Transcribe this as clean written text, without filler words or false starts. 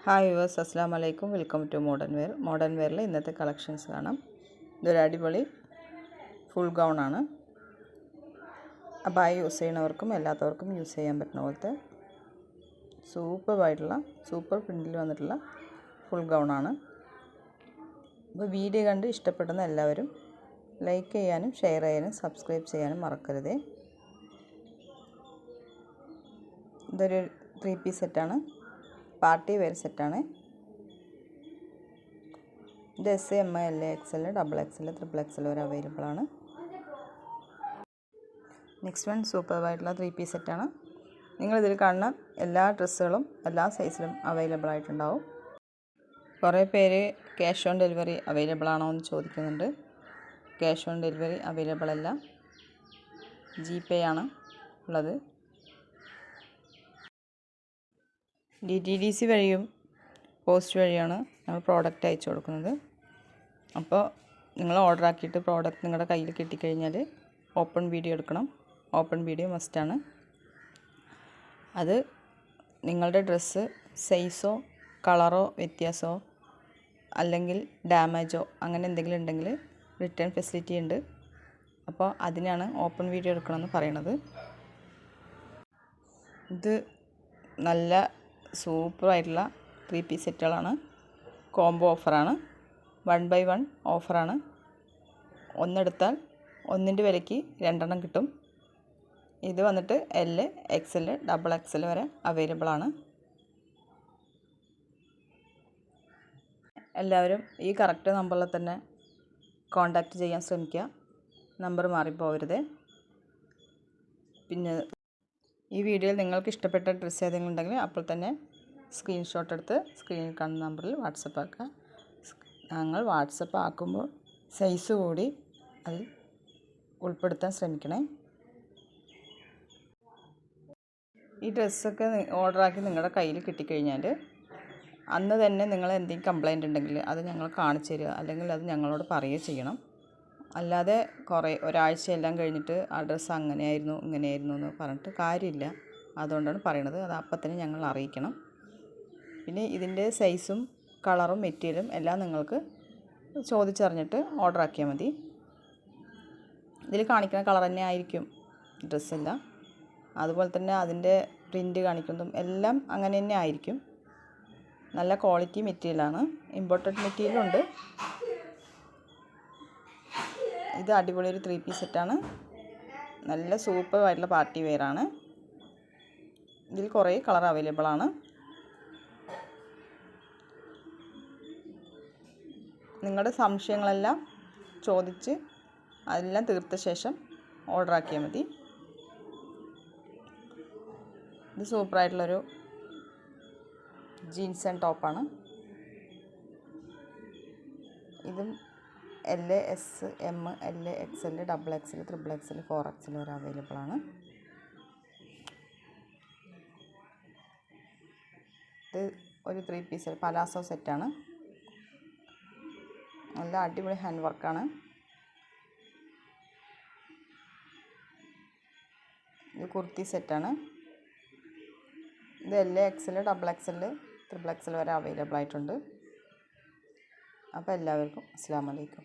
Hi viewers, അസ്സലാമു അലൈക്കും. Welcome to modern wear. Modern വെയറിൽ ഇന്നത്തെ കളക്ഷൻസ് കാണാം. ഇതൊരു അടിപൊളി ഫുൾ ഗൗണാണ്. അബായ യൂസ് ചെയ്യുന്നവർക്കും അല്ലാത്തവർക്കും യൂസ് ചെയ്യാൻ പറ്റുന്ന പോലത്തെ സൂപ്പർ പ്രിൻറ്റിൽ വന്നിട്ടുള്ള ഫുൾ ഗൗണാണ്. അപ്പോൾ വീഡിയോ കണ്ട് ഇഷ്ടപ്പെടുന്ന എല്ലാവരും ലൈക്ക് ചെയ്യാനും ഷെയർ ചെയ്യാനും സബ്സ്ക്രൈബ് ചെയ്യാനും മറക്കരുതേ. ഇതൊരു 3 പീസ് സെറ്റാണ്. പാർട്ടി വെയർ സെറ്റാണ്. ഇത് S, M, L, X L, double X L, triple X L വരെ അവൈലബിൾ ആണ്. നെക്സ്റ്റ് വൺ സൂപ്പറായിട്ടുള്ള 3 പീസ് സെറ്റാണ്. നിങ്ങളിതിൽ കാണുന്ന എല്ലാ ഡ്രസ്സുകളും എല്ലാ സൈസിലും അവൈലബിൾ ആയിട്ടുണ്ടാവും. കുറേ പേര് ക്യാഷ് ഓൺ ഡെലിവറി അവൈലബിൾ ആണോ എന്ന് ചോദിക്കുന്നുണ്ട്. ക്യാഷ് ഓൺ ഡെലിവറി അവൈലബിൾ അല്ല. GPay ആണ് ഉള്ളത്. DTDC വഴിയും പോസ്റ്റ് വഴിയാണ് നമ്മൾ പ്രോഡക്റ്റ് അയച്ചു കൊടുക്കുന്നത്. അപ്പോൾ നിങ്ങൾ ഓർഡർ ആക്കിയിട്ട് പ്രോഡക്റ്റ് നിങ്ങളുടെ കയ്യിൽ കിട്ടിക്കഴിഞ്ഞാൽ ഓപ്പൺ വീഡിയോ എടുക്കണം. ഓപ്പൺ വീഡിയോ മസ്റ്റാണ്. അത് നിങ്ങളുടെ ഡ്രസ്സ് സൈസോ കളറോ വ്യത്യാസമോ അല്ലെങ്കിൽ ഡാമേജോ അങ്ങനെ എന്തെങ്കിലും ഉണ്ടെങ്കിൽ റിട്ടേൺ ഫെസിലിറ്റി ഉണ്ട്. അപ്പോൾ അതിനാണ് ഓപ്പൺ വീഡിയോ എടുക്കണമെന്ന് പറയണത്. ഇത് നല്ല സൂപ്പറായിട്ടുള്ള 3 പീസ് സെറ്റുകളാണ്. കോംബോ ഓഫറാണ്. 1/1 ഓഫറാണ്. ഒന്നെടുത്താൽ ഒന്നിൻ്റെ വിലയ്ക്ക് 2 കിട്ടും. ഇത് വന്നിട്ട് L, XL, ഡബിൾ XL വരെ അവൈലബിൾ ആണ്. എല്ലാവരും ഈ കറക്റ്റ് നമ്പറിൽ തന്നെ കോൺടാക്റ്റ് ചെയ്യാൻ ശ്രമിക്കുക. നമ്പർ മാറിപ്പോകരുത്. പിന്നെ ഈ വീഡിയോയിൽ നിങ്ങൾക്ക് ഇഷ്ടപ്പെട്ട ഡ്രസ്സ് ഏതെങ്കിലും ഉണ്ടെങ്കിൽ അപ്പോൾ തന്നെ സ്ക്രീൻഷോട്ട് എടുത്ത് സ്ക്രീനിൽ കാണുന്ന നമ്പറിൽ വാട്സപ്പ് ആക്കുക. ഞങ്ങൾ വാട്സപ്പ് ആക്കുമ്പോൾ സൈസ് കൂടി അതിൽ ഉൾപ്പെടുത്താൻ ശ്രമിക്കണേ. ഈ ഡ്രസ്സൊക്കെ ഓർഡറാക്കി നിങ്ങളുടെ കയ്യിൽ കിട്ടിക്കഴിഞ്ഞാൽ അന്ന് തന്നെ നിങ്ങൾ എന്തെങ്കിലും കംപ്ലൈൻറ്റ് ഉണ്ടെങ്കിൽ അത് ഞങ്ങൾ കാണിച്ചു തരിക, അല്ലെങ്കിൽ അത് ഞങ്ങളോട് പറയുകയോ ചെയ്യണം. അല്ലാതെ ഒരാഴ്ചയെല്ലാം കഴിഞ്ഞിട്ട് ആ ഡ്രസ്സ് അങ്ങനെയായിരുന്നു ഇങ്ങനെയായിരുന്നു എന്ന് പറഞ്ഞിട്ട് കാര്യമില്ല. അതുകൊണ്ടാണ് പറയണത്. അത് അപ്പം തന്നെ ഞങ്ങൾ അറിയിക്കണം. പിന്നെ ഇതിൻ്റെ സൈസും കളറും മെറ്റീരിയലും എല്ലാം നിങ്ങൾക്ക് ചോദിച്ചറിഞ്ഞിട്ട് ഓർഡർ ആക്കിയാൽ മതി. ഇതിൽ കാണിക്കുന്ന കളർ തന്നെ ആയിരിക്കും ഡ്രസ്സെല്ലാം. അതുപോലെ തന്നെ അതിൻ്റെ പ്രിൻ്റ് കാണിക്കുന്നതും എല്ലാം അങ്ങനെ തന്നെ ആയിരിക്കും. നല്ല ക്വാളിറ്റി മെറ്റീരിയലാണ്. ഇമ്പോർട്ടഡ് മെറ്റീരിയലുണ്ട്. ഇത് അടിപൊളി ഒരു 3 പീസ് സെറ്റാണ്. നല്ല സൂപ്പറായിട്ടുള്ള പാർട്ടി വെയറാണ്. ഇതിൽ കുറേ കളർ അവൈലബിൾ ആണ്. നിങ്ങളുടെ സംശയങ്ങളെല്ലാം ചോദിച്ച് അതെല്ലാം തീർത്ത ശേഷം ഓർഡർ ആക്കിയാൽ മതി. ഇത് സൂപ്പറായിട്ടുള്ളൊരു ജീൻസ് ആൻഡ് ടോപ്പാണ്. ഇതും L, S, M, L, XL, double XL, triple XL, 4XL വരെ അവൈലബിൾ ആണ്. ഇത് ഒരു 3 പീസ് പലാസോ സെറ്റാണ്. നല്ല അടിപൊളി ഹാൻഡ് വർക്കാണ്. ഇത് കുർത്തി സെറ്റാണ്. ഇത് L, XL, double XL, triple XL വരെ അവൈലബിൾ ആയിട്ടുണ്ട്. അപ്പോൾ എല്ലാവർക്കും അസ്സലാമു അലൈക്കും.